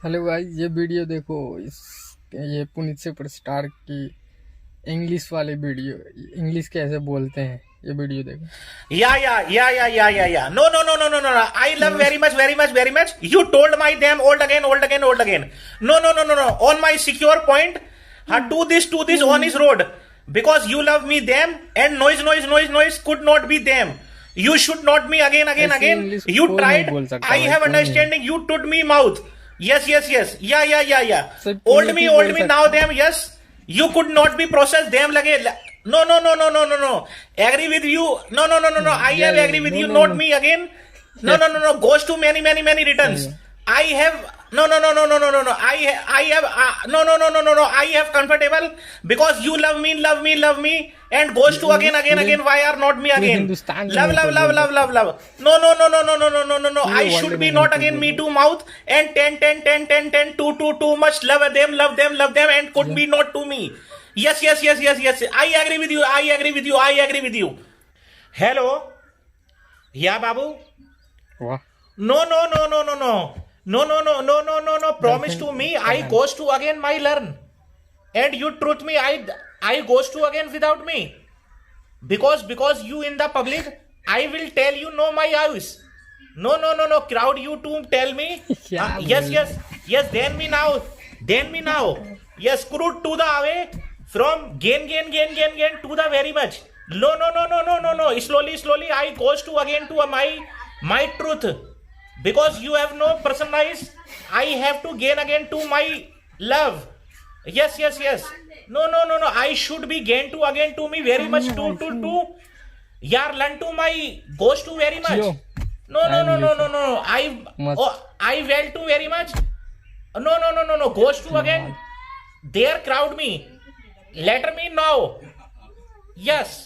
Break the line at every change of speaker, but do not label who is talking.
Hello भाई, ये video देखो। ये पुनीत सुपरस्टार की इंग्लिश वाली वीडियो, इंग्लिश कैसे बोलते हैं, ये वीडियो देखो।
Yeah. No. I love very much, very much, very much. You told my damn old again. No. On my secure point, do this on his road. Because you love me damn and noise could not be damn. You should not me again.
ऐसे English
You
कोई नहीं
tried.
बोल सकता
I
भाई,
have
कोई नहीं।
understanding. You told me mouth. Yes. Yeah.
सिर्फ
Old
Puneet ही बोल
me
सकता
now
है।
damn. Yes. You could not be processed damn lage. No. Agree with you. No. I
या
have agree with
no
you,
no
not
no
me again. No. Goes to many returns. I have no. I have no. I have comfortable because you love me, and goes to again. Why are not me
पूरे
again?
Hindustan में
Love.
नहीं कोई बोल सकता।
No.
पूरे
I
world
should
में
be
नहीं
not
कोई
again
बोल
me
सकता।
to mouth and 10, too much love them, and could
या
be not to me. Yes. I agree with you. Hello. Yeah, Babu.
वाह,
No. Promise
girlfriend
to me,
का
I
है।
goes to again my learn. And you truth me, I goes to again without me. Because you in the public, I will tell you no my house. No. Crowd you to tell me.
क्या
Yes. Then me now. Yes, crude to the away from gain to the very much. No. Slowly. I goes to again to my truth. Because you have no personalized, I have to gain again to my love. Yes. No. I should be gain to again to me very much to. Yaar, learn to my goes to very much.
Jio
No.
मस्त।
I well to very much. No. Goes to again. There crowd me. Let me know. Yes.